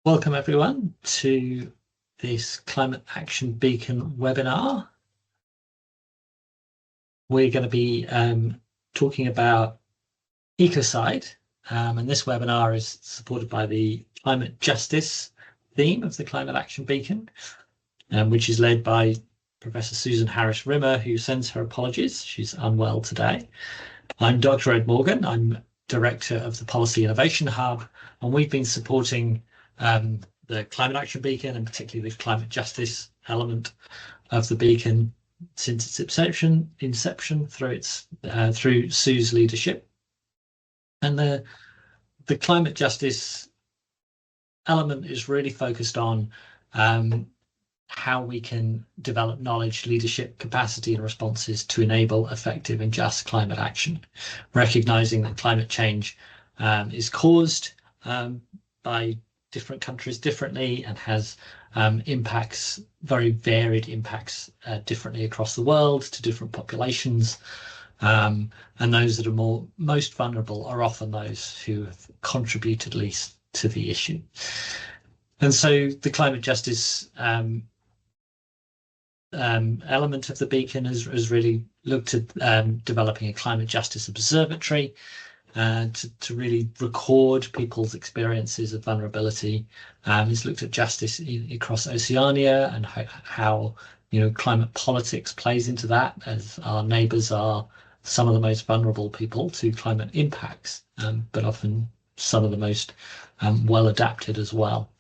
Welcome everyone to this Climate Action Beacon webinar. We're going to be talking about Ecocide, and this webinar is supported by the climate justice theme of the Climate Action Beacon, which is led by Professor Susan Harris-Rimmer, who sends her apologies. She's unwell today. I'm Dr. Ed Morgan. I'm Director of the Policy Innovation Hub, and we've been supporting the Climate Action Beacon, and particularly the climate justice element of the beacon since its inception through Sue's leadership. And the climate justice element is really focused on how we can develop knowledge, leadership, capacity and responses to enable effective and just climate action, recognizing that climate change is caused by different countries differently and has impacts, very varied impacts differently across the world to different populations. And those that are most vulnerable are often those who have contributed least to the issue. And so the climate justice element of the beacon has really looked at developing a climate justice observatory to really record people's experiences of vulnerability. It's looked at justice across Oceania and how climate politics plays into that, as our neighbours are some of the most vulnerable people to climate impacts, but often some of the most well adapted as well.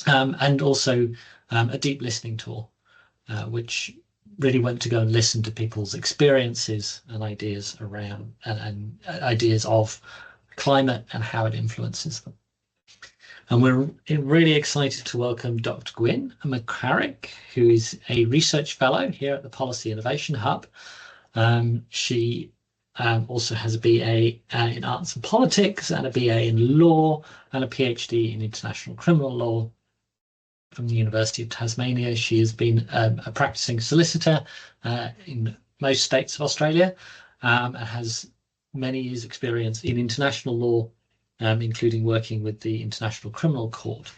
And also a deep listening tour, which really went to go and listen to people's experiences and ideas around and ideas of climate and how it influences them. And we're really excited to welcome Dr. Gwynn MacCarrick, who is a research fellow here at the Policy Innovation Hub. She also has a BA in Arts and Politics and a BA in Law and a PhD in International Criminal Law from the University of Tasmania. She has been a practicing solicitor in most states of Australia and has many years' experience in international law, including working with the International Criminal Court.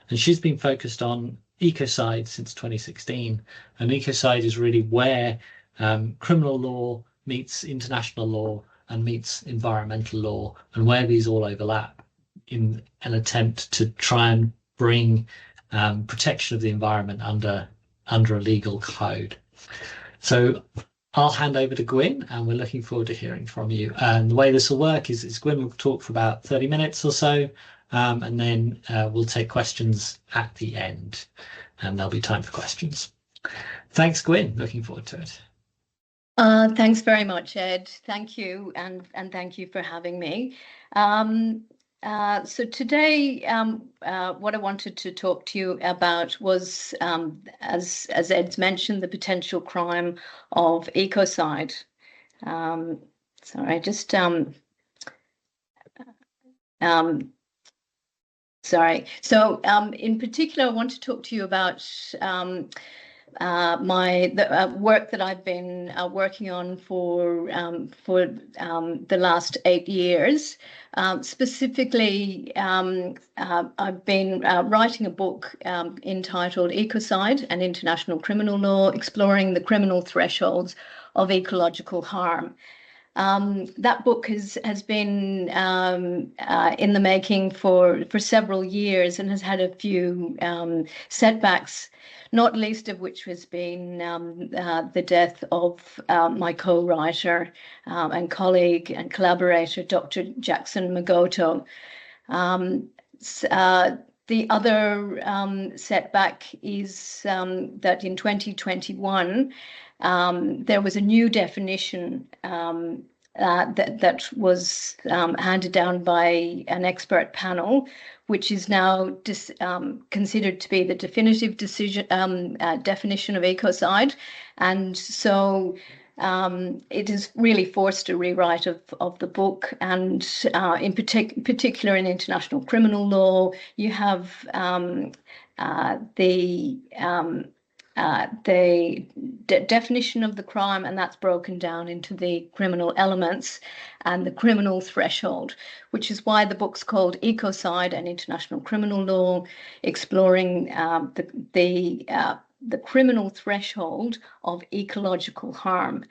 And she's been focused on Ecocide since 2016. And Ecocide is really where criminal law meets international law and meets environmental law, and where these all overlap in an attempt to try and bring protection of the environment under a legal code. So I'll hand over to Gwynn, and we're looking forward to hearing from you. And the way this will work is Gwynn will talk for about 30 minutes or so, and then we'll take questions at the end, and there'll be time for questions. Thanks, Gwynn. Looking forward to it. Thanks very much, Ed. Thank you, and thank you for having me. So today, what I wanted to talk to you about was, as Ed's mentioned, the potential crime of ecocide. Sorry, just sorry. So in particular, I want to talk to you about the work that I've been working on for the last 8 years. Specifically, I've been writing a book entitled Ecocide and International Criminal Law, Exploring the Criminal Thresholds of Ecological Harm. That book has been in the making for several years and has had a few setbacks, not least of which has been the death of my co-writer and colleague and collaborator, Dr. Jackson Magoto. The other setback is that in 2021, there was a new definition that was handed down by an expert panel, which is now considered to be the definitive definition of ecocide. And so it has really forced a rewrite of the book. And in particular in international criminal law, you have the definition of the crime, and that's broken down into the criminal elements and the criminal threshold, which is why the book's called Ecocide and International Criminal Law, exploring the criminal threshold of ecological harm.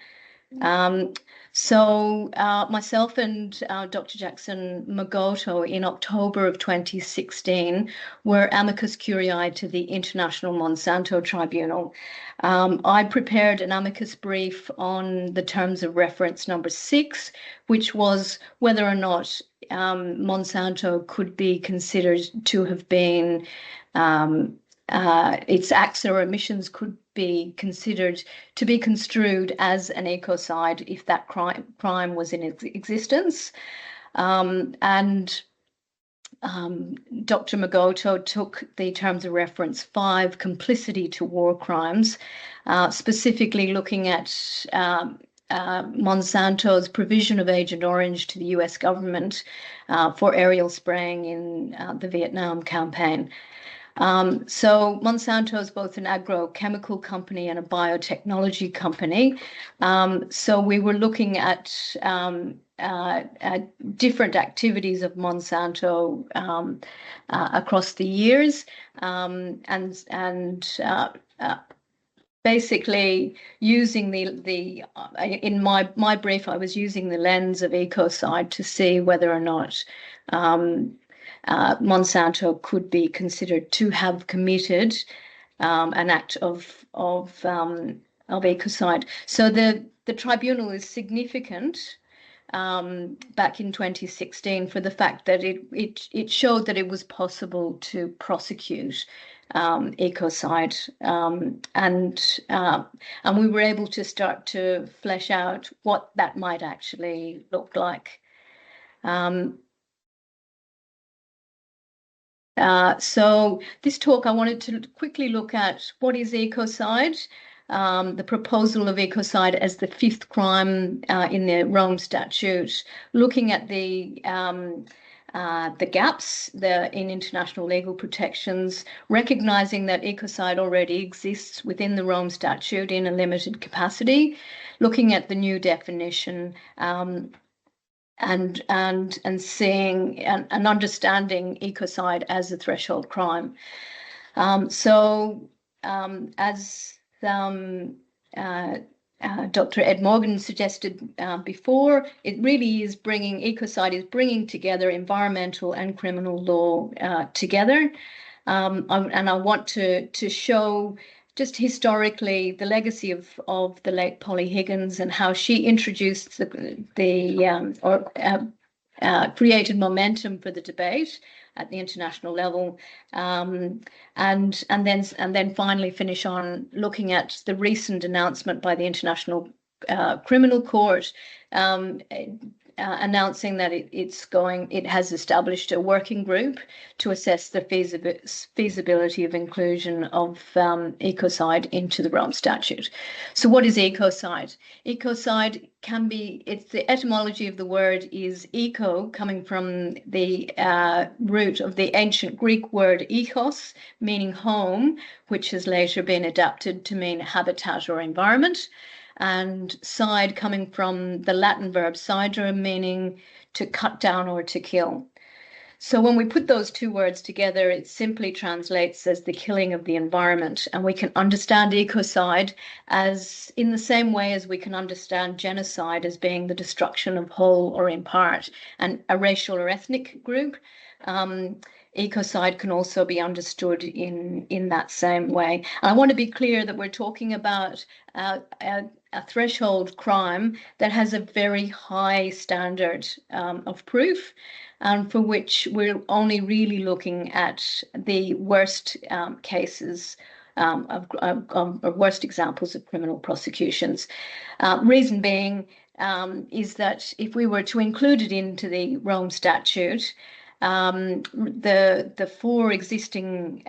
So myself and Dr. Jackson Magoto in October of 2016 were amicus curiae to the International Monsanto Tribunal. I prepared an amicus brief on the terms of reference number 6, which was whether or not Monsanto could be considered to have been its acts or omissions could be considered to be construed as an ecocide if that crime was in existence. Dr. Magoto took the terms of reference 5, complicity to war crimes, specifically looking at Monsanto's provision of Agent Orange to the US government for aerial spraying in the Vietnam campaign. So Monsanto is both an agrochemical company and a biotechnology company. So we were looking at different activities of Monsanto across the years, and basically using in my brief, I was using the lens of Ecocide to see whether or not Monsanto could be considered to have committed an act of ecocide. So the tribunal is significant back in 2016 for the fact that it showed that it was possible to prosecute ecocide, and we were able to start to flesh out what that might actually look like. So this talk, I wanted to quickly look at what is ecocide, the proposal of ecocide as the 5th crime in the Rome Statute, looking at the gaps in international legal protections, recognizing that ecocide already exists within the Rome Statute in a limited capacity, looking at the new definition, and seeing and understanding ecocide as a threshold crime. As Dr. Ed Morgan suggested before, it really is ecocide is bringing together environmental and criminal law together. And I want to show just historically the legacy of the late Polly Higgins and how she introduced created momentum for the debate at the international level, and then finally finish on looking at the recent announcement by the International Criminal Court, announcing that it has established a working group to assess the feasibility of inclusion of ecocide into the Rome Statute. So what is ecocide? Ecocide it's the etymology of the word is eco, coming from the root of the ancient Greek word ecos, meaning home, which has later been adapted to mean habitat or environment, and cide coming from the Latin verb cidere, meaning to cut down or to kill. So when we put those two words together, it simply translates as the killing of the environment. And we can understand ecocide as in the same way as we can understand genocide as being the destruction of whole or in part, and a racial or ethnic group. Ecocide can also be understood in that same way. And I want to be clear that we're talking about a threshold crime that has a very high standard of proof, and for which we're only really looking at the worst cases of worst examples of criminal prosecutions. Reason being is that if we were to include it into the Rome Statute, the 4 existing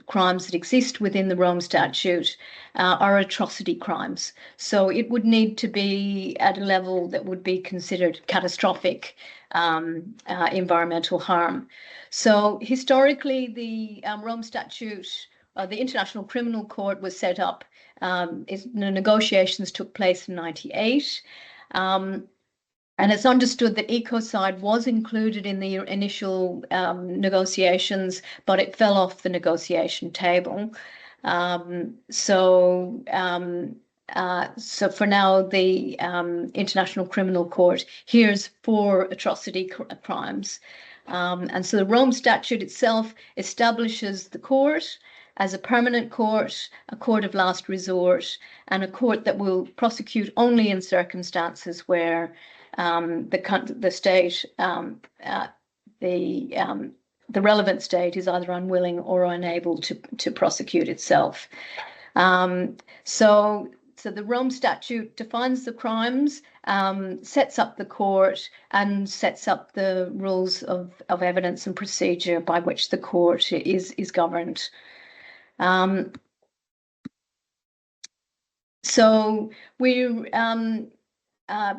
crimes that exist within the Rome Statute are atrocity crimes. So it would need to be at a level that would be considered catastrophic environmental harm. So historically, the Rome Statute the International Criminal Court was set up. The negotiations took place in 1998. And it's understood that ecocide was included in the initial negotiations, but it fell off the negotiation table. So for now, the International Criminal Court hears 4 atrocity crimes. And so the Rome Statute itself establishes the court as a permanent court, a court of last resort, and a court that will prosecute only in circumstances where the state, the relevant state, is either unwilling or unable to prosecute itself. So the Rome Statute defines the crimes, sets up the court, and sets up the rules of evidence and procedure by which the court is governed.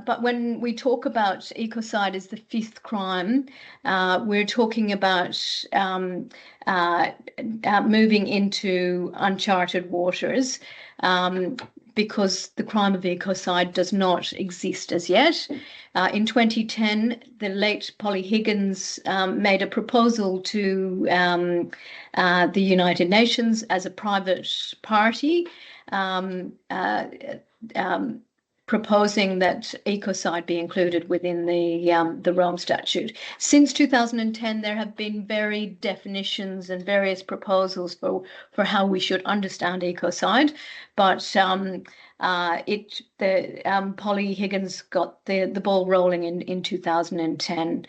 But when we talk about ecocide as the 5th crime, we're talking about moving into uncharted waters, because the crime of ecocide does not exist as yet. In 2010, the late Polly Higgins made a proposal to the United Nations as a private party, proposing that ecocide be included within the Rome Statute. Since 2010, there have been varied definitions and various proposals for how we should understand ecocide, but Polly Higgins got the ball rolling in 2010.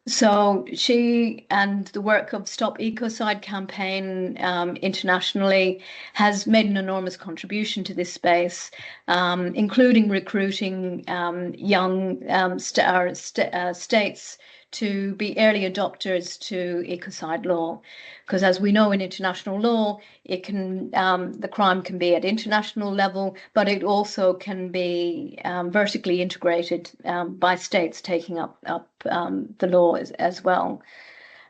So she and the work of Stop Ecocide campaign internationally has made an enormous contribution to this space, including recruiting young states to be early adopters to ecocide law, because as we know in international law, it can the crime can be at international level, but it also can be vertically integrated by states taking up the law as well.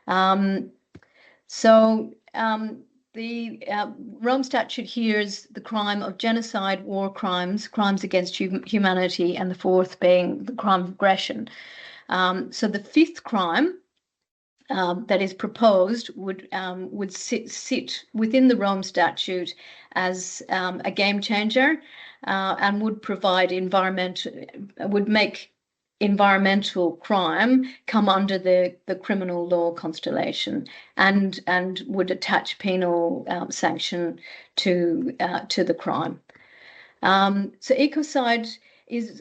The Rome Statute hears the crime of genocide, war crimes, crimes against humanity, and the 4th being the crime of aggression. So the 5th crime that is proposed would sit within the Rome Statute as a game changer, and would make environmental crime come under the criminal law constellation, and would attach penal sanction to the crime. So ecocide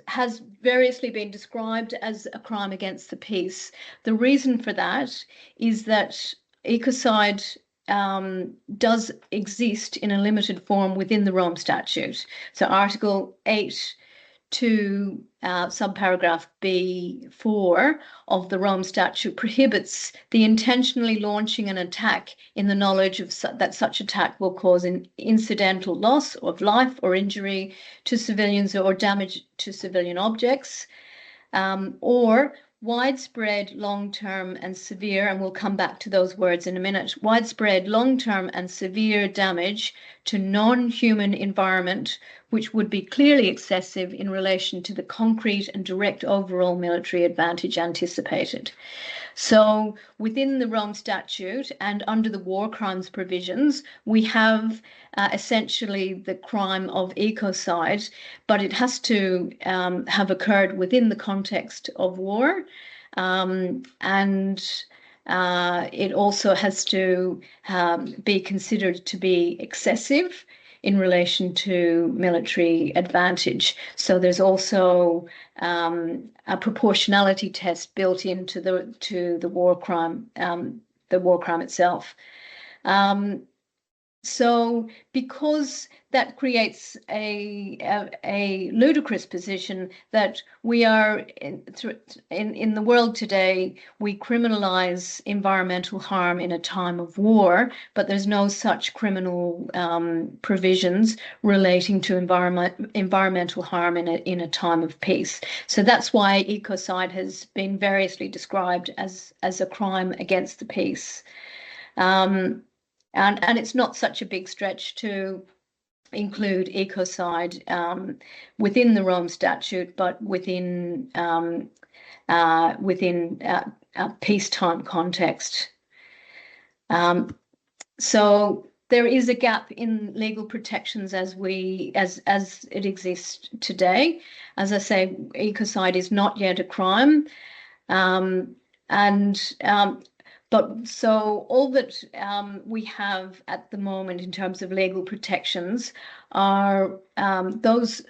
has variously been described as a crime against the peace. The reason for that is that ecocide does exist in a limited form within the Rome Statute. So Article 8 to subparagraph B4 of the Rome Statute prohibits the intentionally launching an attack in the knowledge of that such attack will cause an incidental loss of life or injury to civilians or damage to civilian objects, or widespread, long-term and severe, and we'll come back to those words in a minute, widespread, long-term and severe damage to non-human environment, which would be clearly excessive in relation to the concrete and direct overall military advantage anticipated. So within the Rome Statute and under the war crimes provisions, we have essentially the crime of ecocide, but it has to have occurred within the context of war, and it also has to be considered to be excessive in relation to military advantage. So there's also a proportionality test built into the war crime itself. So because that creates a ludicrous position that we are in the world today, we criminalize environmental harm in a time of war, but there's no such criminal provisions relating to environmental harm in a time of peace. So that's why ecocide has been variously described as a crime against the peace. and it's not such a big stretch to include ecocide within the Rome Statute, but within a peacetime context. So there is a gap in legal protections as it exists today. As I say, ecocide is not yet a crime, but so all that we have at the moment in terms of legal protections are those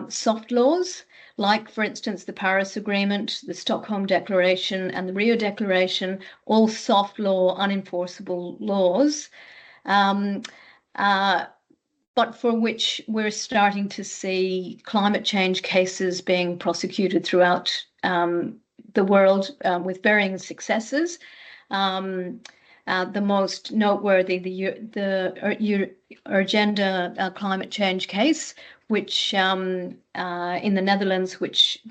soft laws, like, for instance, the Paris Agreement, the Stockholm Declaration, and the Rio Declaration, all soft law, unenforceable laws, but for which we're starting to see climate change cases being prosecuted throughout the world with varying successes. The most noteworthy, the Urgenda climate change case, which in the Netherlands, which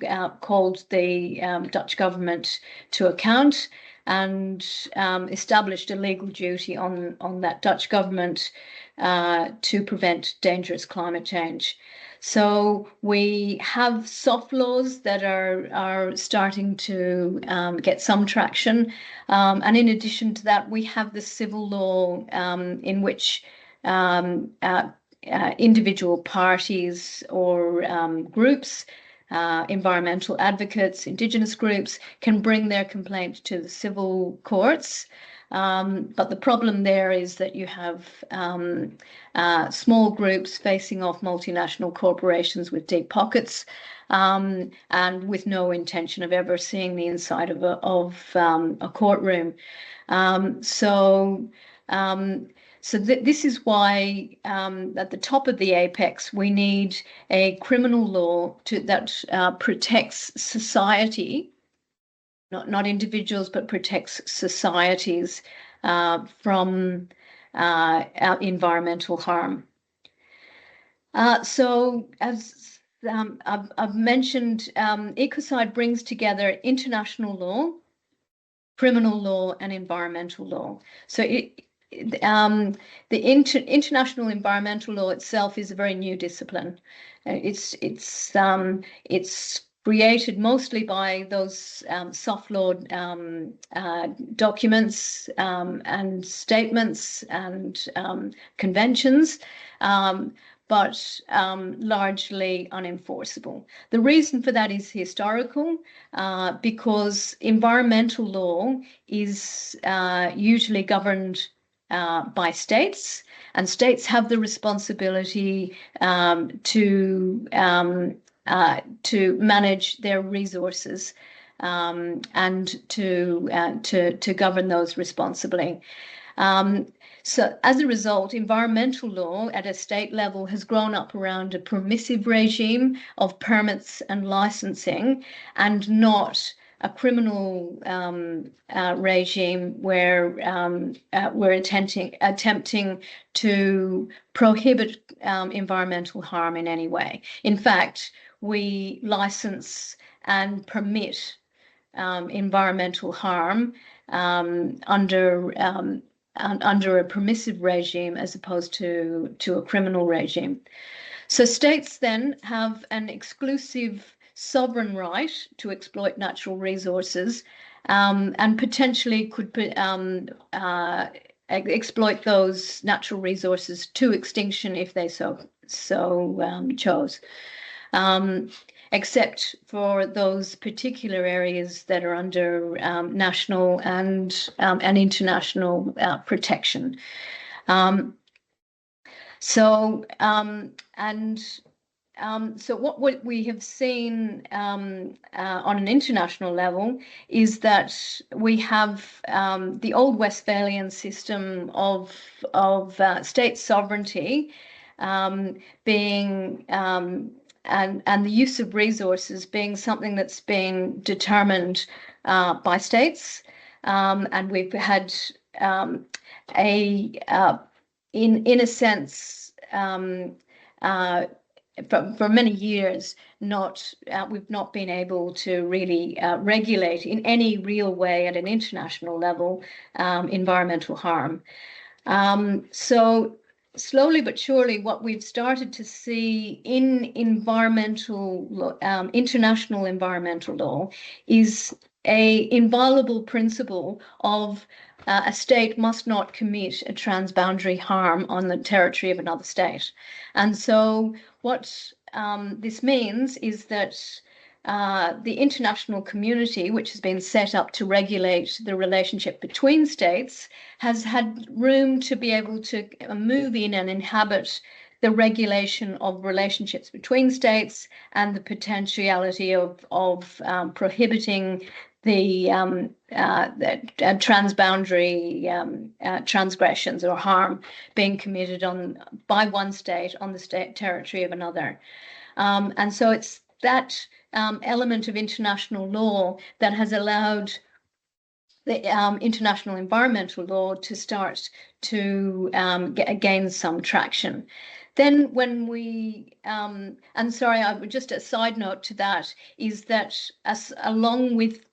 called the Dutch government to account and established a legal duty on that Dutch government to prevent dangerous climate change. So we have soft laws that are starting to get some traction. And in addition to that, we have the civil law in which individual parties or groups, environmental advocates, Indigenous groups, can bring their complaint to the civil courts. But the problem there is that you have small groups facing off multinational corporations with deep pockets and with no intention of ever seeing the inside of a courtroom. This is why at the top of the apex, we need a criminal law that protects society, not individuals, but protects societies from environmental harm. So as I've mentioned, Ecocide brings together international law, criminal law, and environmental law. So the international environmental law itself is a very new discipline. It's created mostly by those soft law documents and statements and conventions, but largely unenforceable. The reason for that is historical, because environmental law is usually governed by states, and states have the responsibility to manage their resources and to govern those responsibly. So as a result, environmental law at a state level has grown up around a permissive regime of permits and licensing, and not a criminal regime where we're attempting to prohibit environmental harm in any way. In fact, we license and permit environmental harm under a permissive regime as opposed to a criminal regime. So states then have an exclusive sovereign right to exploit natural resources and potentially could exploit those natural resources to extinction if they so chose. Except for those particular areas that are under national and international protection. So what we have seen on an international level is that we have the old Westphalian system of state sovereignty being and the use of resources being something that's been determined by states, and we've had in a sense for many years we've not been able to really regulate in any real way at an international level environmental harm. So slowly but surely, what we've started to see in international environmental law is a inviolable principle of a state must not commit a transboundary harm on the territory of another state. And so what this means is that the international community, which has been set up to regulate the relationship between states, has had room to be able to move in and inhabit the regulation of relationships between states and the potentiality of prohibiting the transboundary transgressions or harm being committed by one state on the state territory of another. And so it's that element of international law that has allowed the international environmental law to start to gain some traction. Then when we, and sorry, just a side note to that is that along with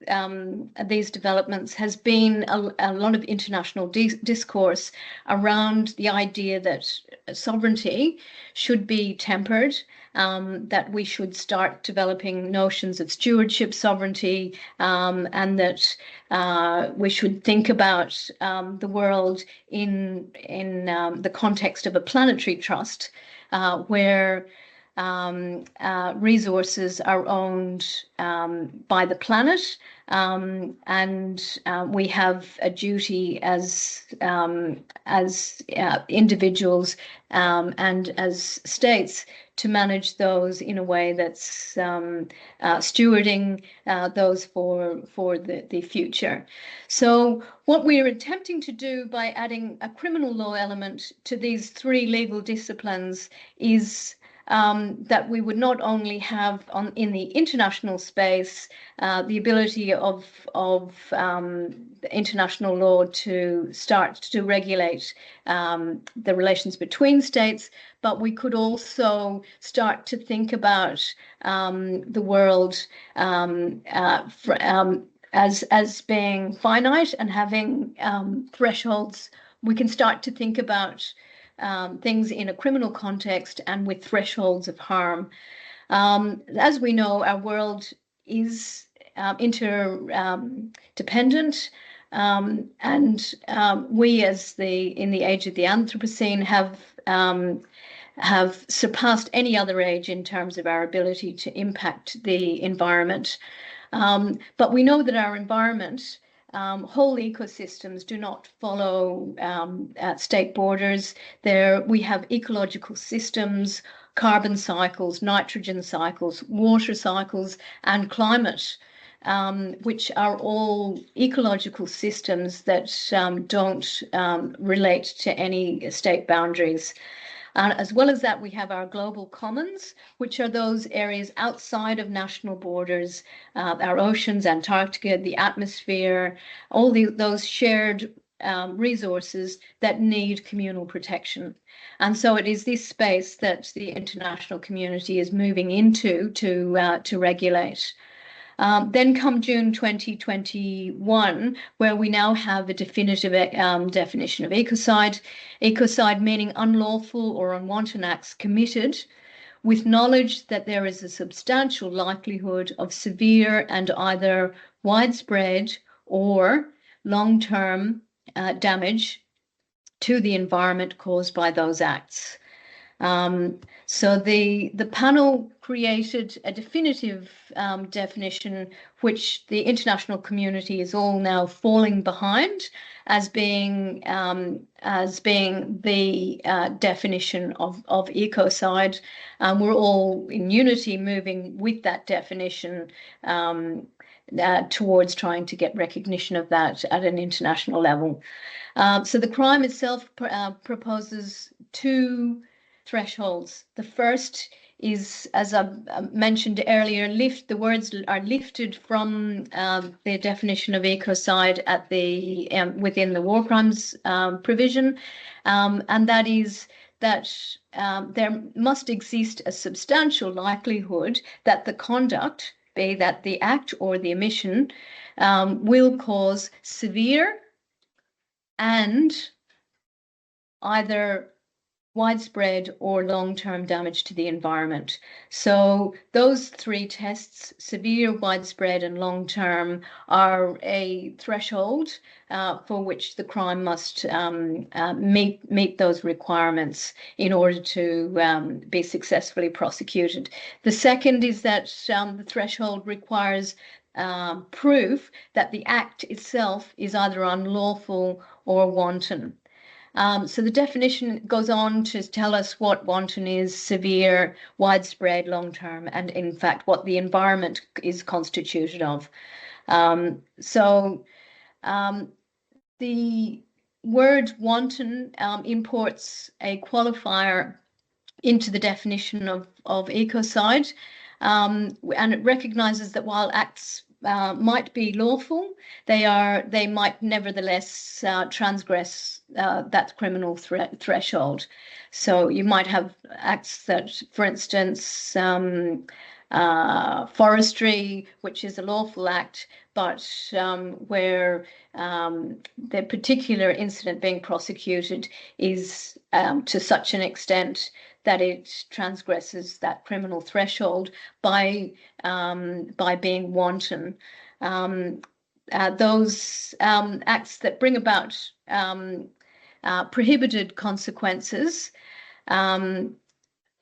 these developments has been a lot of international discourse around the idea that sovereignty should be tempered, that we should start developing notions of stewardship sovereignty, and that we should think about the world in the context of a planetary trust, where resources are owned by the planet, and we have a duty as individuals and as states to manage those in a way that's stewarding those for the future. So what we're attempting to do by adding a criminal law element to these three legal disciplines is that we would not only have in the international space the ability of international law to start to regulate the relations between states, but we could also start to think about the world as being finite and having thresholds. We can start to think about things in a criminal context and with thresholds of harm. As we know, our world is interdependent, and we, in the age of the Anthropocene, have surpassed any other age in terms of our ability to impact the environment. But we know that our environment, whole ecosystems, do not follow state borders. We have ecological systems, carbon cycles, nitrogen cycles, water cycles, and climate, which are all ecological systems that don't relate to any state boundaries. As well as that, we have our global commons, which are those areas outside of national borders, our oceans, Antarctica, the atmosphere, all those shared resources that need communal protection. And so it is this space that the international community is moving into to regulate. Then come June 2021, where we now have a definitive definition of ecocide. Ecocide meaning unlawful or unwanton acts committed with knowledge that there is a substantial likelihood of severe and either widespread or long-term damage to the environment caused by those acts. So the panel created a definitive definition, which the international community is all now falling behind as being the definition of ecocide. We're all in unity moving with that definition towards trying to get recognition of that at an international level. So the crime itself proposes two thresholds. The first is, as I mentioned earlier, the words are lifted from the definition of ecocide at within the war crimes provision, and that is that there must exist a substantial likelihood that the conduct, be that the act or the omission, will cause severe and either widespread or long-term damage to the environment. So those three tests, severe, widespread, and long-term, are a threshold for which the crime must meet those requirements in order to be successfully prosecuted. The second is that the threshold requires proof that the act itself is either unlawful or wanton. So the definition goes on to tell us what wanton is: severe, widespread, long-term, and in fact what the environment is constituted of. The word wanton imports a qualifier into the definition of ecocide, and it recognizes that while acts might be lawful, they might nevertheless transgress that criminal threshold. So you might have acts that, for instance, forestry, which is a lawful act, but where the particular incident being prosecuted is to such an extent that it transgresses that criminal threshold by being wanton. Those acts that bring about prohibited consequences.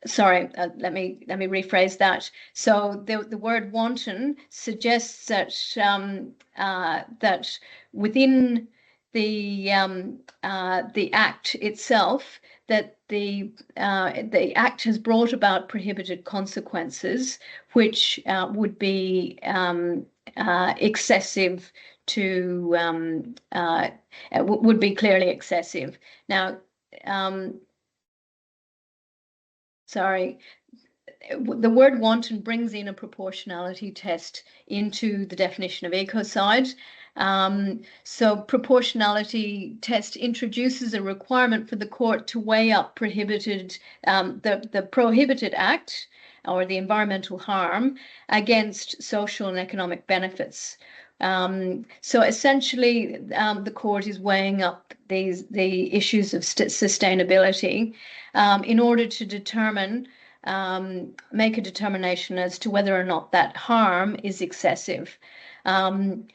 Sorry, let me rephrase that. So the word wanton suggests that that within the act itself, that the act has brought about prohibited consequences, which would be excessive to would be clearly excessive. Now, sorry, the word wanton brings in a proportionality test into the definition of ecocide. So proportionality test introduces a requirement for the court to weigh up prohibited, the prohibited act or the environmental harm against social and economic benefits. So essentially, the court is weighing up the issues of sustainability in order to determine, make a determination as to whether or not that harm is excessive. And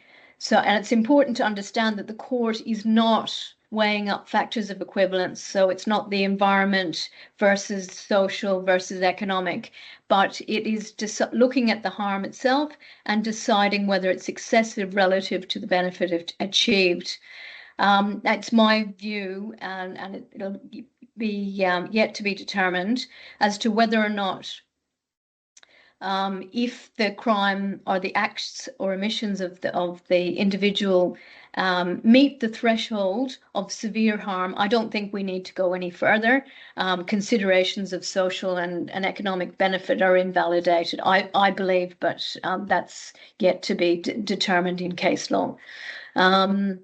it's important to understand that the court is not weighing up factors of equivalence. So it's not the environment versus social versus economic, but it is just looking at the harm itself and deciding whether it's excessive relative to the benefit achieved. That's my view, and it'll be yet to be determined as to whether or not if the crime or the acts or omissions of the individual meet the threshold of severe harm. I don't think we need to go any further. Considerations of social and economic benefit are invalidated, I believe, but that's yet to be determined in case law. Again,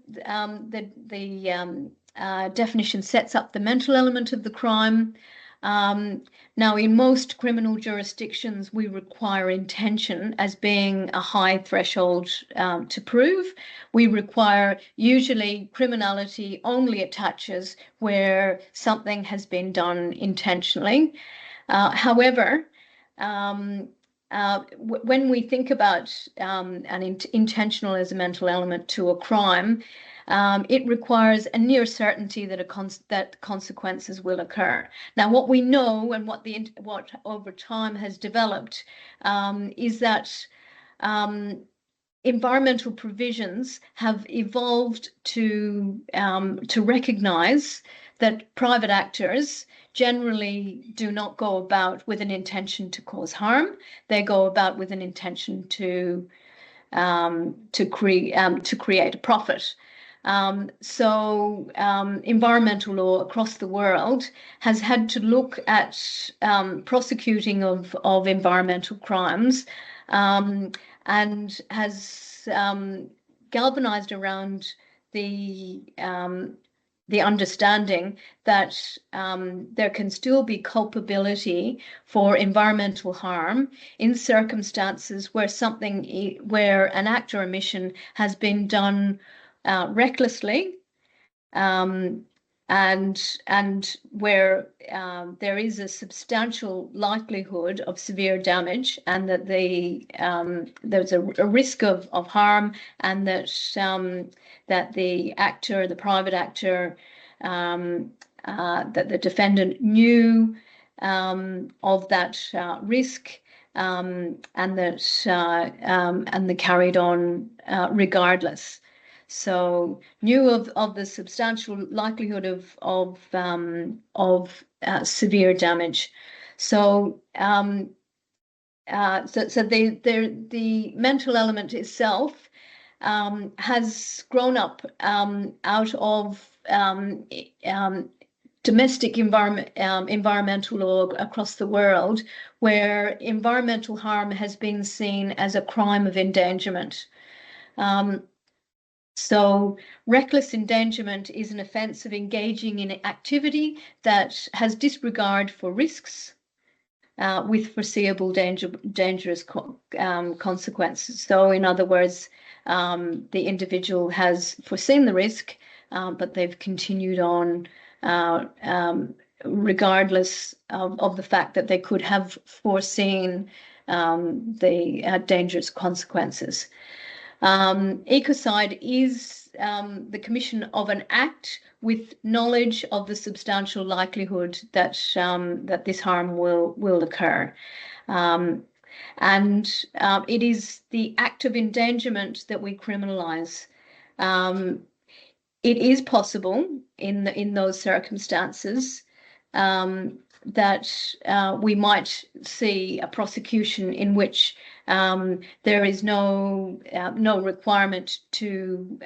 the definition sets up the mental element of the crime. Now, in most criminal jurisdictions, we require intention as being a high threshold to prove. We require, usually, criminality only attaches where something has been done intentionally. However, when we think about intentional as a mental element to a crime, it requires a near certainty that consequences will occur. Now, what we know and what over time has developed is that environmental provisions have evolved to recognize that private actors generally do not go about with an intention to cause harm. They go about with an intention to create a profit. So environmental law across the world has had to look at prosecuting of environmental crimes and has galvanized around the understanding that there can still be culpability for environmental harm in circumstances where an act or omission has been done recklessly, and where there is a substantial likelihood of severe damage, and that there's a risk of harm, and that that the private actor, that the defendant knew of that risk, and they carried on regardless. So knew of the substantial likelihood of severe damage. So the mental element itself has grown up out of domestic environmental law across the world, where environmental harm has been seen as a crime of endangerment. So reckless endangerment is an offence of engaging in activity that has disregard for risks with foreseeable dangerous consequences. So in other words, the individual has foreseen the risk, but they've continued on regardless of the fact that they could have foreseen the dangerous consequences. Ecocide is the commission of an act with knowledge of the substantial likelihood that that this harm will occur, and it is the act of endangerment that we criminalise. It is possible in those circumstances that we might see a prosecution in which there is no requirement to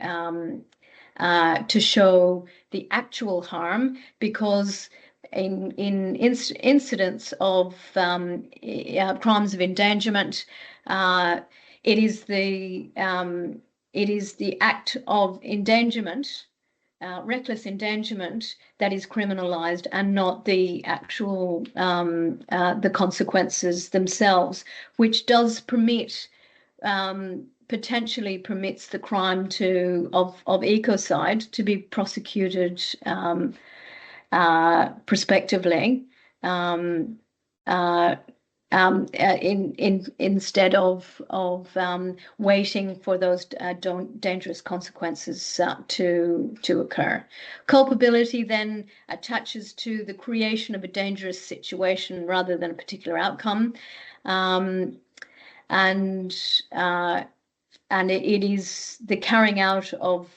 show the actual harm, because in incidents of crimes of endangerment, it is the act of endangerment, reckless endangerment, that is criminalised, and not the actual the consequences themselves, which does permit potentially permits the crime of ecocide to be prosecuted prospectively, instead of waiting for those dangerous consequences to occur. Culpability then attaches to the creation of a dangerous situation rather than a particular outcome, and it is the carrying out of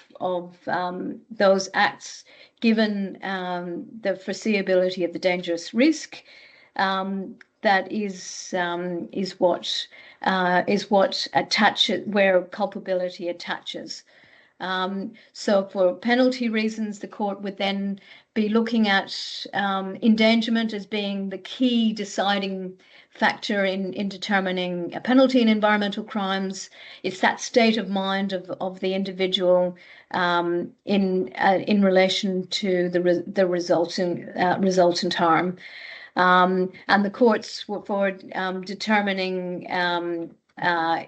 those acts, given the foreseeability of the dangerous risk, that is what attaches, where culpability attaches. So for penalty reasons, the court would then be looking at endangerment as being the key deciding factor in determining a penalty in environmental crimes. It's that state of mind of the individual in relation to the resultant harm. And the courts for determining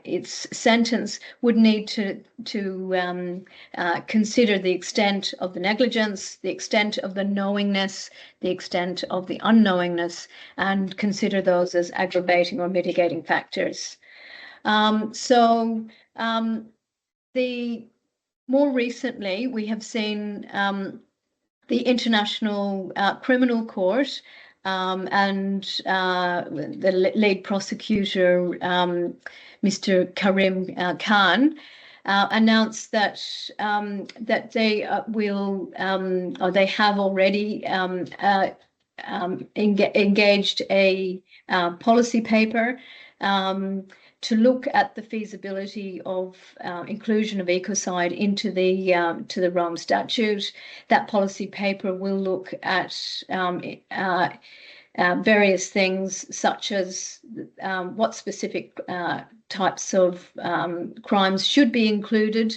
its sentence would need to consider the extent of the negligence, the extent of the knowingness, the extent of the unknowingness, and consider those as aggravating or mitigating factors. More recently, we have seen the International Criminal Court and the lead prosecutor, Mr. Karim A.A, announced that that they will, or they have already engaged a policy paper to look at the feasibility of inclusion of ecocide into the Rome Statute. That policy paper will look at various things, such as what specific types of crimes should be included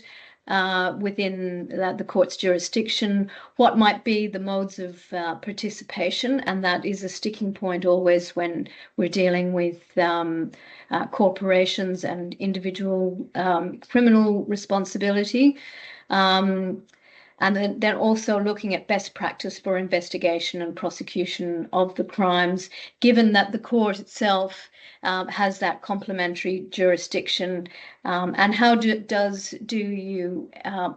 within the court's jurisdiction, what might be the modes of participation, and that is a sticking point always when we're dealing with corporations and individual criminal responsibility. and then also looking at best practice for investigation and prosecution of the crimes, given that the court itself has that complementary jurisdiction, and how do you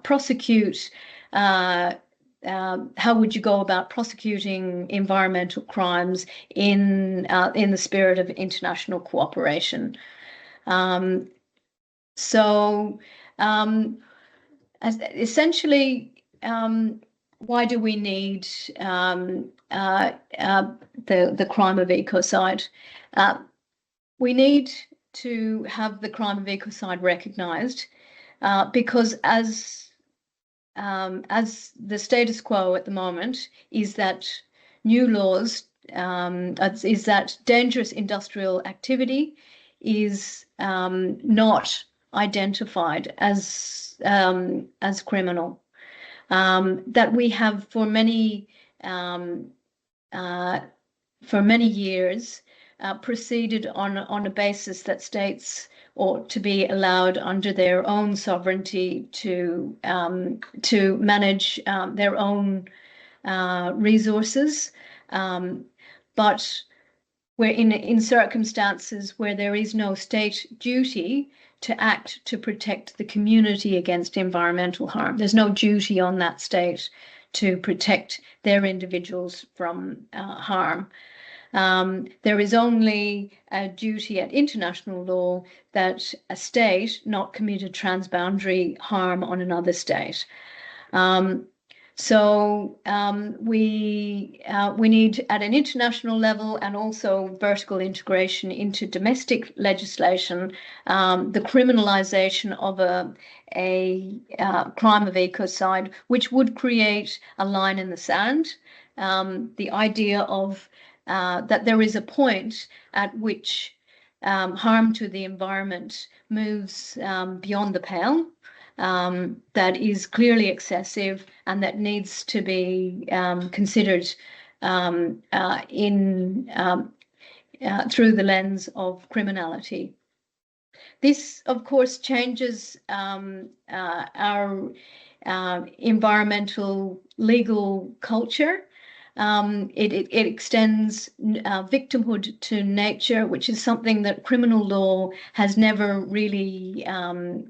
prosecute? How would you go about prosecuting environmental crimes in the spirit of international cooperation? Essentially, why do we need the crime of ecocide? We need to have the crime of ecocide recognised because as the status quo at the moment is that new laws is that dangerous industrial activity is not identified as criminal. That we have for many years proceeded on a basis that states ought to be allowed under their own sovereignty to manage their own resources, but we're in circumstances where there is no state duty to act to protect the community against environmental harm. There's no duty on that state to protect their individuals from harm. There is only a duty at international law that a state not committed transboundary harm on another state. We need at an international level and also vertical integration into domestic legislation, the criminalization of a crime of ecocide, which would create a line in the sand. The idea of that there is a point at which harm to the environment moves beyond the pale, that is clearly excessive and that needs to be considered through the lens of criminality. This, of course, changes our environmental legal culture. It extends victimhood to nature, which is something that criminal law has never really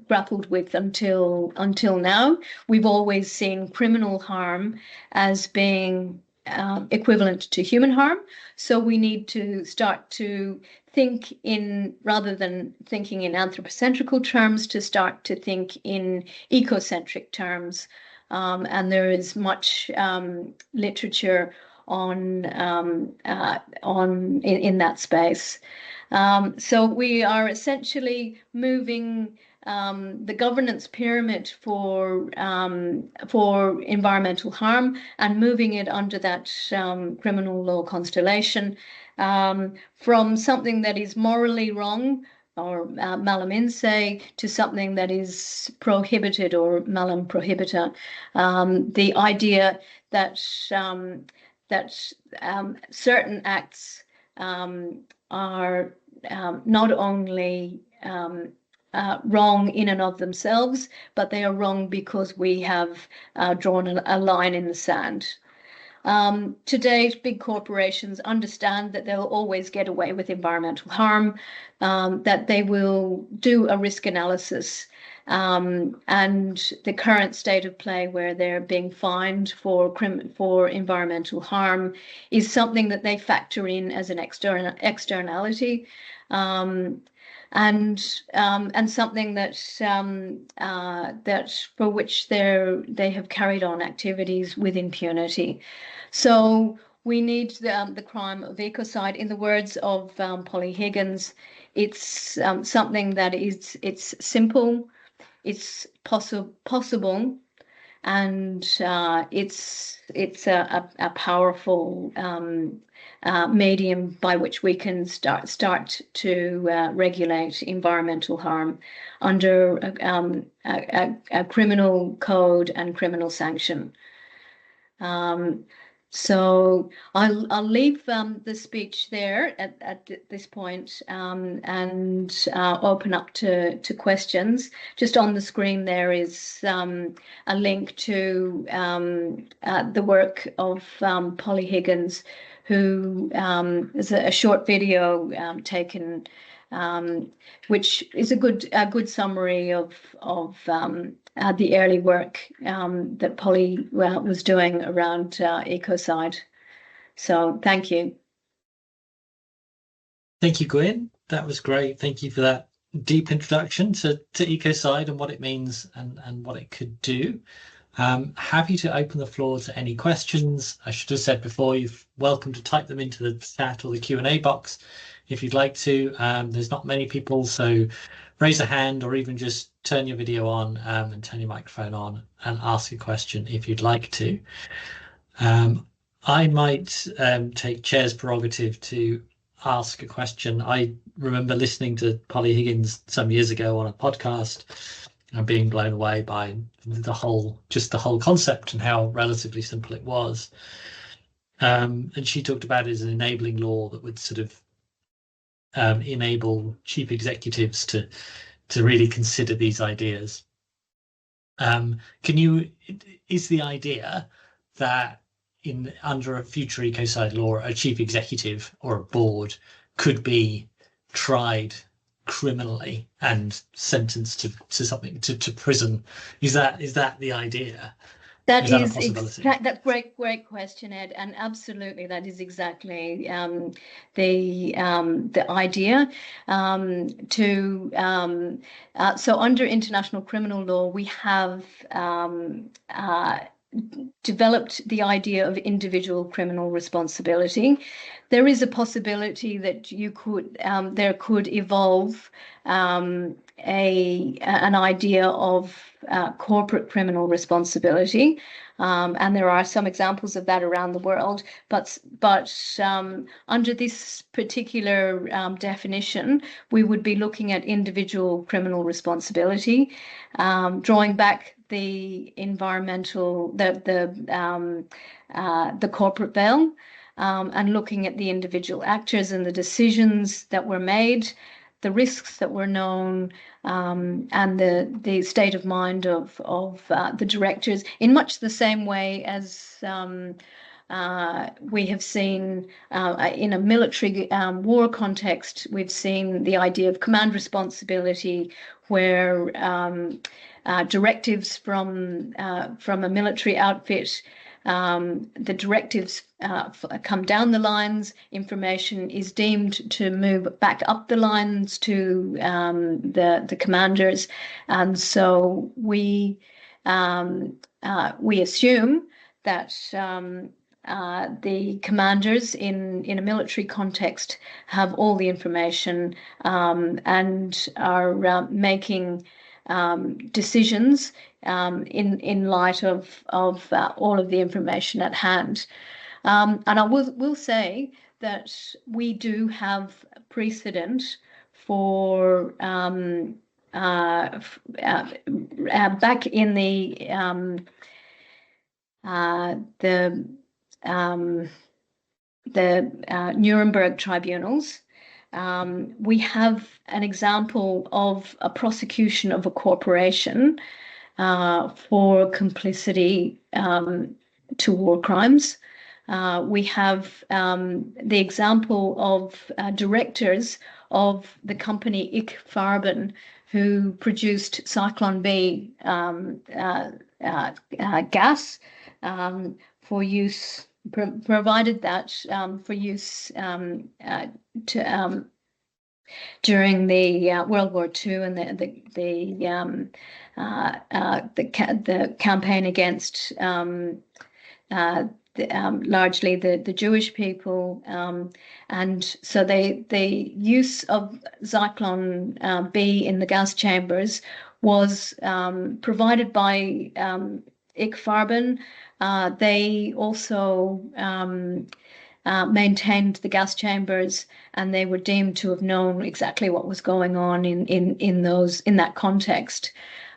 grappled with until now. We've always seen criminal harm as being equivalent to human harm. So we need to start to think rather than thinking in anthropocentrical terms, to start to think in ecocentric terms. And there is much literature in that space. So we are essentially moving the governance pyramid for environmental harm and moving it under that criminal law constellation, from something that is morally wrong or malum in se to something that is prohibited or malum prohibita. The idea that certain acts are not only wrong in and of themselves, but they are wrong because we have drawn a line in the sand. To date, big corporations understand that they'll always get away with environmental harm, that they will do a risk analysis, and the current state of play where they're being fined for environmental harm is something that they factor in as an externality. And something that for which they have carried on activities with impunity. So we need the crime of ecocide. In the words of Polly Higgins, it's something that it's simple, it's possible, and it's a powerful medium by which we can start to regulate environmental harm under a criminal code and criminal sanction. So I'll leave the speech there at this point, and open up to questions. Just on the screen there is a link to the work of Polly Higgins, who is a short video taken, which is a good summary of the early work that Polly was doing around Ecocide. So thank you. Thank you, Gwynn. That was great. Thank you for that deep introduction to Ecocide and what it means and what it could do. Happy to open the floor to any questions. I should have said before, you're welcome to type them into the chat or the Q&A box if you'd like to. There's not many people, so raise a hand or even just turn your video on and turn your microphone on and ask a question if you'd like to. I might take chair's prerogative to ask a question. I remember listening to Polly Higgins some years ago on a podcast and being blown away by the whole concept and how relatively simple it was. And she talked about it as an enabling law that would sort of enable chief executives to really consider these ideas. Is the idea that under a future Ecocide law, a chief executive or a board could be tried criminally and sentenced to something, to prison? Is that the idea? That is a possibility? That's great question, Ed, and absolutely that is exactly the idea. So under international criminal law, we have developed the idea of individual criminal responsibility. There is a possibility that there could evolve an idea of corporate criminal responsibility, and there are some examples of that around the world. But under this particular definition, we would be looking at individual criminal responsibility, drawing back the environmental, the corporate veil, and looking at the individual actors and the decisions that were made, the risks that were known, and the state of mind of the directors, in much the same way as we have seen in a military war context. We've seen the idea of command responsibility, where directives from a military outfit, the directives come down the lines, information is deemed to move back up the lines to the commanders, and so we assume that the commanders in a military context have all the information and are making decisions in light of all of the information at hand. And I will say that we do have precedent for back in the Nuremberg tribunals. We have an example of a prosecution of a corporation for complicity to war crimes. We have the example of directors of the company Ecocide, who produced Cyclone B gas for use, provided that for use during the World War II and the campaign against largely the Jewish people, and so the use of Zyklon B in the gas chambers was provided by Ecocide. They also maintained the gas chambers, and they were deemed to have known exactly what was going on in that context.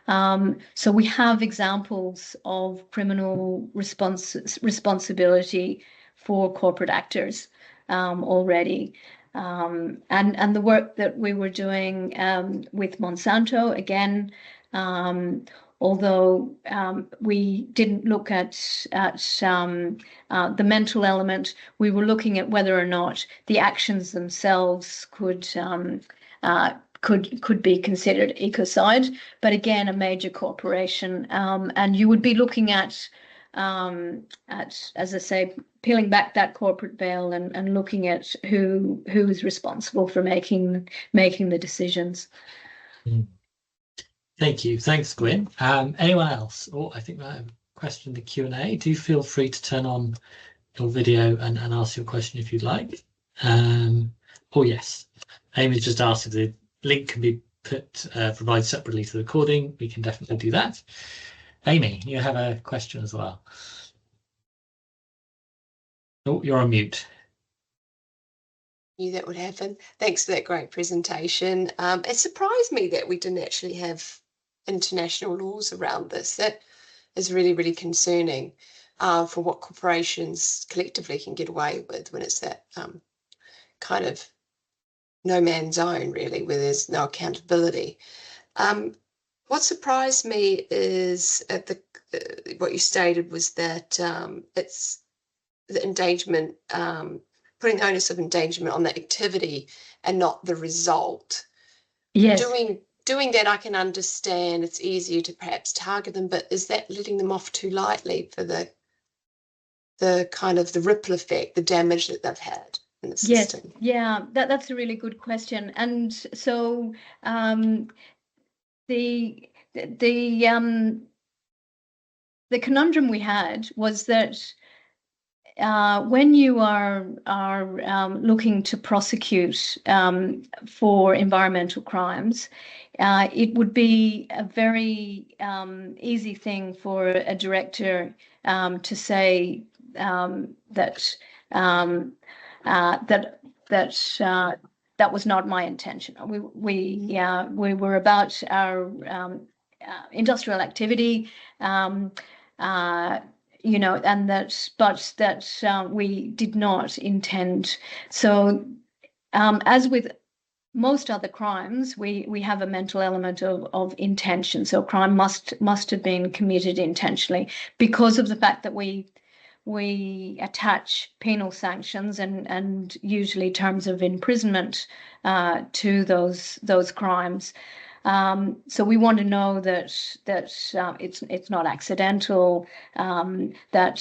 So we have examples of criminal responsibility for corporate actors already. And the work that we were doing with Monsanto, again, although we didn't look at the mental element, we were looking at whether or not the actions themselves could be considered ecocide. But again, a major corporation, and you would be looking at, as I say, peeling back that corporate veil and looking at who is responsible for making the decisions. Thank you. Thanks, Gwynn. Anyone else? Oh, I think I have a question in the Q&A. Do feel free to turn on your video and ask your question if you'd like. Oh, yes. Amy's just asked if the link can be provided separately to the recording. We can definitely do that. Amy, you have a question as well. Oh, you're on mute. Knew that would happen. Thanks for that great presentation. It surprised me that we didn't actually have international laws around this. That is really, really concerning for what corporations collectively can get away with when it's that kind of no man's zone, really, where there's no accountability. What surprised me is at what you stated was that it's the endangerment, putting the onus of endangerment on the activity and not the result. Yes. Doing that, I can understand it's easier to perhaps target them, but is that letting them off too lightly for the kind of the ripple effect, the damage that they've had in the system? Yes, yeah, that's a really good question. And so the conundrum we had was that when you are looking to prosecute for environmental crimes, it would be a very easy thing for a director to say that was not my intention. We were about our industrial activity. And that we did not intend. So as with most other crimes, we have a mental element of intention. So crime must have been committed intentionally because of the fact that we attach penal sanctions and usually terms of imprisonment to those crimes. So we want to know that it's not accidental, that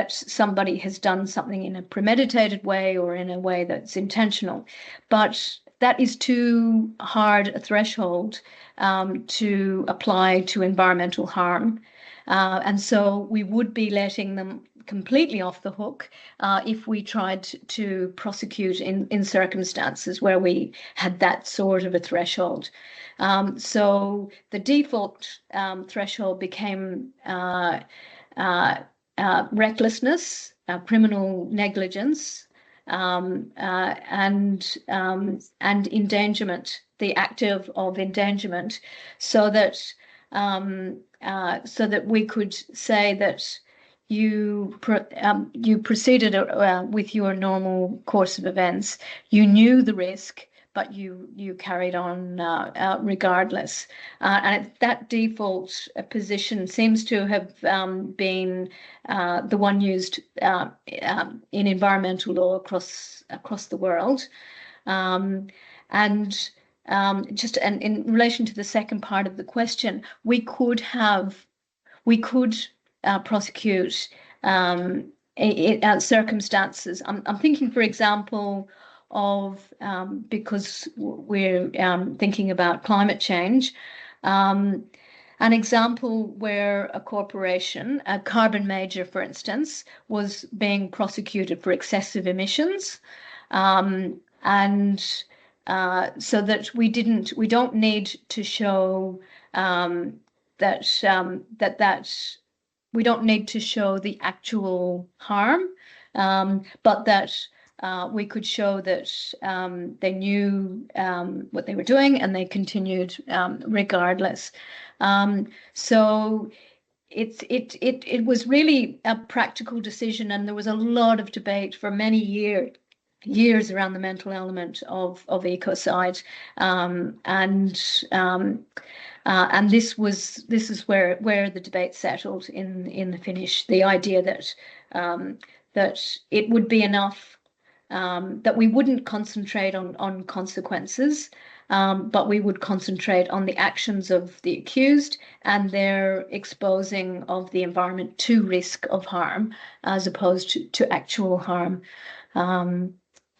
somebody has done something in a premeditated way or in a way that's intentional. But that is too hard a threshold to apply to environmental harm. And so we would be letting them completely off the hook if we tried to prosecute in circumstances where we had that sort of a threshold. So the default threshold became recklessness, criminal negligence, and endangerment, the act of endangerment, so that we could say that you proceeded with your normal course of events. You knew the risk, but you carried on regardless. And that default position seems to have been the one used in environmental law across the world. And in relation to the second part of the question, we could prosecute circumstances. I'm thinking, for example, of because we're thinking about climate change, an example where a corporation, a carbon major, for instance, was being prosecuted for excessive emissions, and so that we don't need to show that we don't need to show the actual harm, but that we could show that they knew what they were doing and they continued regardless. So it was really a practical decision, and there was a lot of debate for many years around the mental element of Ecocide, and this is where the debate settled in the finish. The idea that that it would be enough, that we wouldn't concentrate on consequences, but we would concentrate on the actions of the accused and their exposing of the environment to risk of harm, as opposed to actual harm.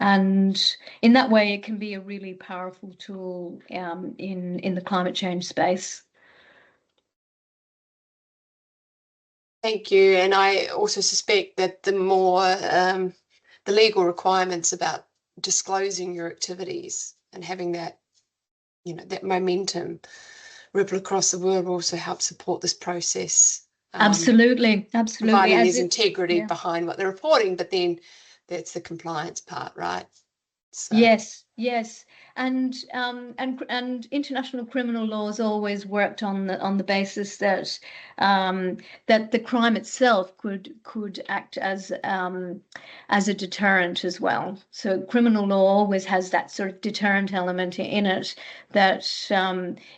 And in that way, it can be a really powerful tool in the climate change space. Thank you. And I also suspect that the more the legal requirements about disclosing your activities and having that, that momentum ripple across the world will also help support this process. Absolutely. Providing there's integrity behind what they're reporting, but then that's the compliance part, right? So. Yes. And international criminal law has always worked on the basis that that the crime itself could act as a deterrent as well. So criminal law always has that sort of deterrent element in it, that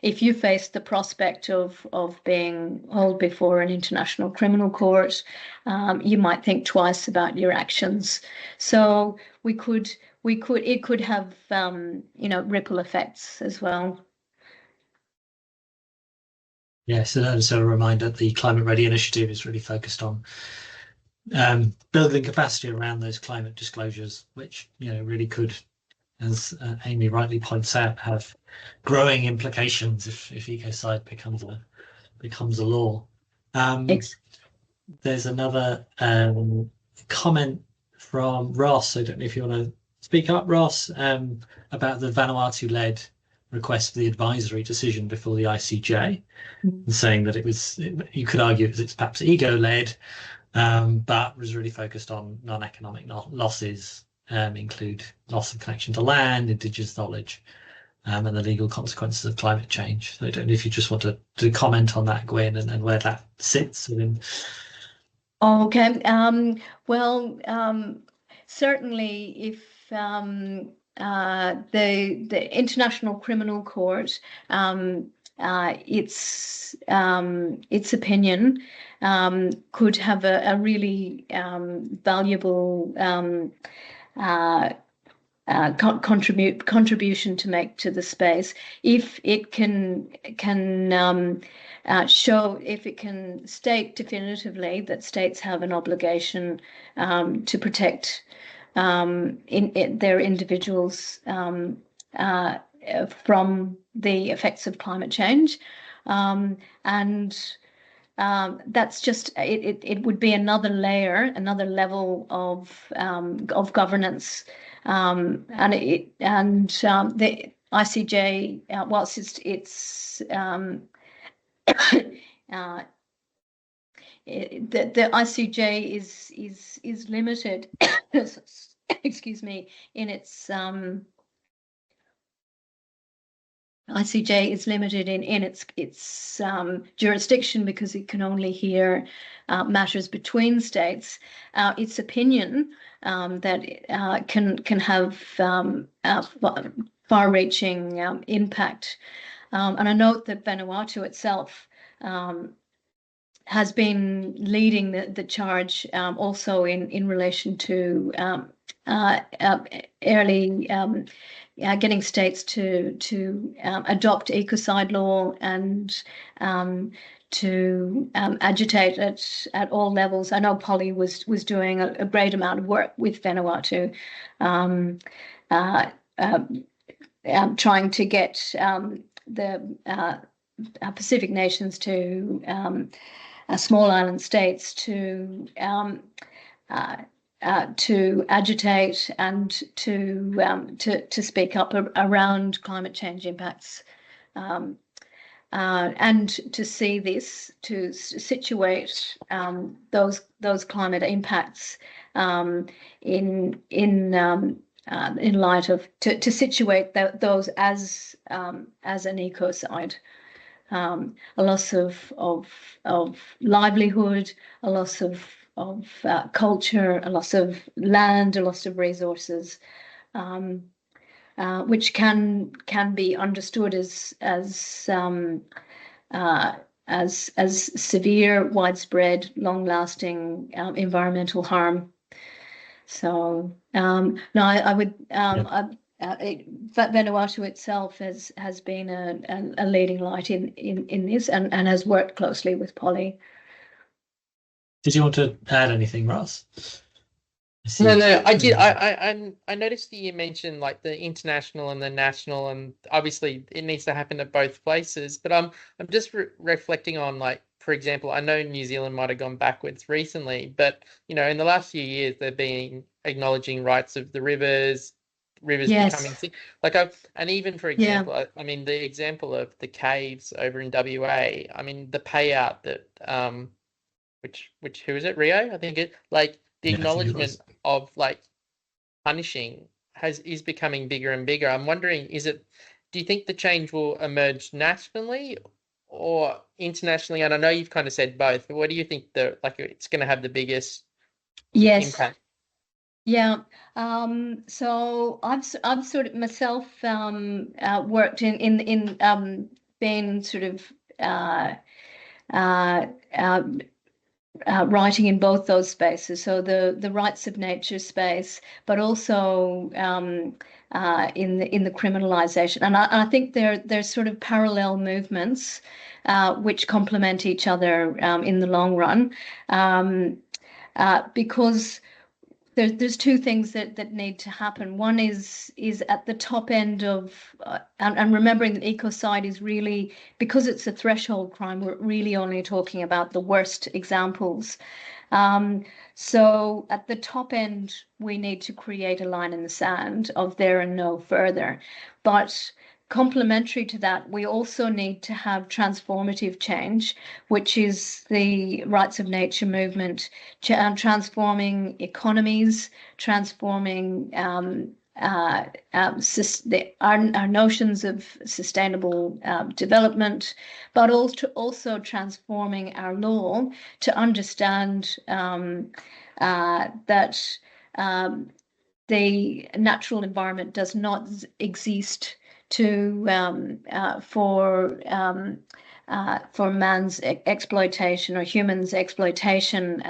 if you face the prospect of being hauled before an international criminal court, you might think twice about your actions. So it could have ripple effects as well. Yes, and so a reminder, the Climate Ready Initiative is really focused on building capacity around those climate disclosures, which really could, as Amy rightly points out, have growing implications if Ecocide becomes a law. There's another comment from Ross. I don't know if you want to speak up, Ross, about the Vanuatu-led request for the advisory decision before the ICJ, and saying that you could argue it's perhaps ego-led, but was really focused on non-economic losses, include loss of connection to land, indigenous knowledge, and the legal consequences of climate change. So I don't know if you just want to comment on that, Gwynn, and where that sits within. Okay. Well, certainly if the International Criminal Court, its opinion could have a really valuable contribution to make to the space if it can show, if it can state definitively that states have an obligation to protect their individuals from the effects of climate change, and that's just it would be another level of governance, and the ICJ, whilst it's the ICJ is limited, excuse me, in its ICJ is limited in its jurisdiction, because it can only hear matters between states. Its opinion that can have far-reaching impact. And I note that Vanuatu itself has been leading the charge also in relation to early getting states to adopt Ecocide law and to agitate at all levels. I know Polly was doing a great amount of work with Vanuatu, trying to get the Pacific nations to small island states to agitate and to speak up around climate change impacts. and to see this, to situate those climate impacts in light of, to situate those as an ecocide. A loss of livelihood, a loss of culture, a loss of land, a loss of resources, which can be understood as severe, widespread, long-lasting environmental harm. So no, I would. Vanuatu itself has been a leading light in this, and has worked closely with Polly. Did you want to add anything, Ross? No, I did. I noticed that you mentioned like the international and the national, and obviously it needs to happen at both places. But I'm just reflecting on, like, for example, I know New Zealand might have gone backwards recently, but in the last few years they've been acknowledging rights of the rivers Yes. becoming like and even, for example, I mean, the example of the caves over in WA. I mean, the payout that which who is it? Rio, I think it, like, the acknowledgement of like punishing is becoming bigger and bigger. I'm wondering, do you think the change will emerge nationally or internationally? And I know you've kind of said both, but what do you think it's going to have the biggest impact? Yeah. So I've sort of myself worked in being sort of writing in both those spaces, so the rights of nature space, but also in the criminalization. And I think there's sort of parallel movements which complement each other in the long run, because there's two things that need to happen. One is at the top end of, and remembering that ecocide is really, because it's a threshold crime, we're really only talking about the worst examples. So at the top end, we need to create a line in the sand of there and no further. But complementary to that, we also need to have transformative change, which is the rights of nature movement, transforming economies, transforming our notions of sustainable development, but also transforming our law to understand that the natural environment does not exist for man's exploitation or humans' exploitation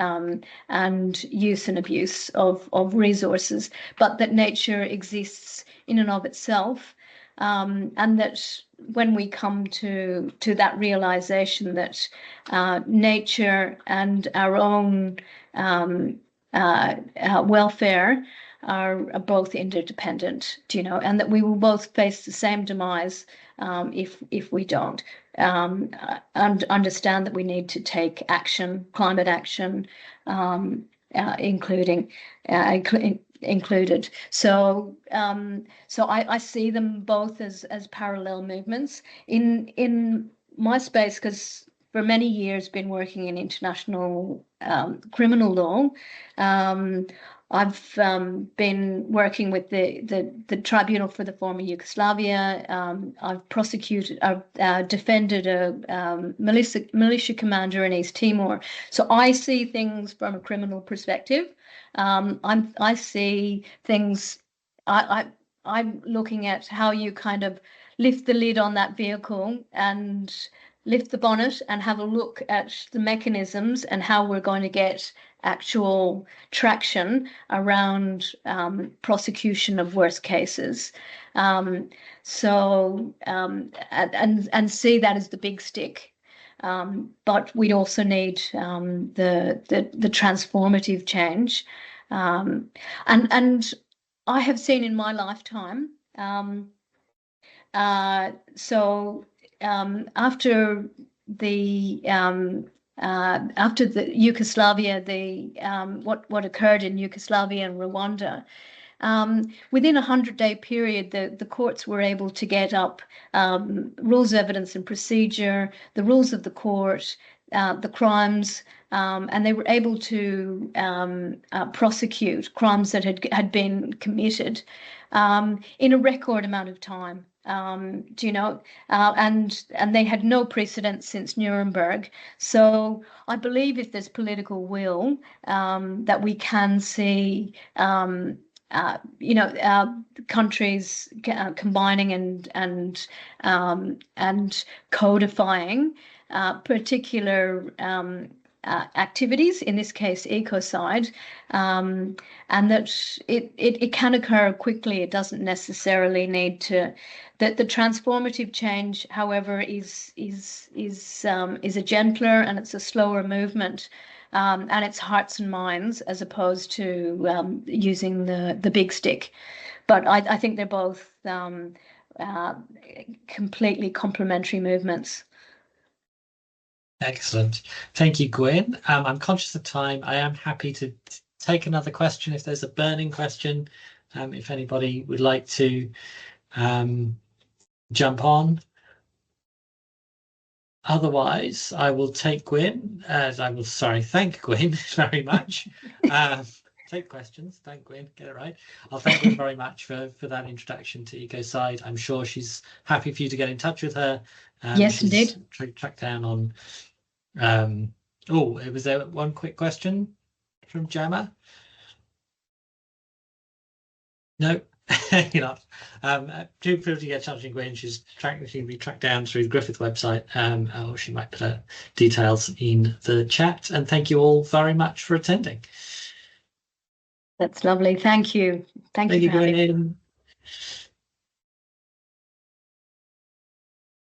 and use and abuse of resources, but that nature exists in and of itself, and that when we come to that realization that nature and our own welfare are both interdependent, and that we will both face the same demise if we don't, and understand that we need to take action, climate action, included. So I see them both as parallel movements in my space, because for many years been working in international criminal law. I've been working with the Tribunal for the former Yugoslavia. I've defended a militia commander in East Timor. So I see things from a criminal perspective. I see things. I'm looking at how you kind of lift the lid on that vehicle and lift the bonnet and have a look at the mechanisms and how we're going to get actual traction around prosecution of worst cases. And see that as the big stick. But we'd also need the transformative change. And I have seen in my lifetime, after the Yugoslavia, what occurred in Yugoslavia and Rwanda, within a 100-day period, the courts were able to get up rules of evidence and procedure, the rules of the court, the crimes, and they were able to prosecute crimes that had been committed in a record amount of time. And they had no precedent since Nuremberg. So I believe if there's political will, that we can see countries combining and codifying particular activities, in this case ecocide, and that it can occur quickly. It doesn't necessarily need to. That the transformative change, however, is a gentler and it's a slower movement, and it's hearts and minds as opposed to using the big stick. But I think they're both completely complementary movements. Excellent. Thank you, Gwynn. I'm conscious of time. I am happy to take another question if there's a burning question. If anybody would like to jump on. Otherwise, I will take Gwynn. Thank Gwynn very much. Take questions. Thank Gwynn. Get it right. I'll thank Gwynn very much for that introduction to Ecocide. I'm sure she's happy for you to get in touch with her. Yes, indeed. Track down on. Was there one quick question from Gemma? No, you're not. Do feel to get in touch with Gwynn. She can be tracked down through the Griffith website, or she might put her details in the chat. And thank you all very much for attending. That's lovely. Thank you. Thank you for having me.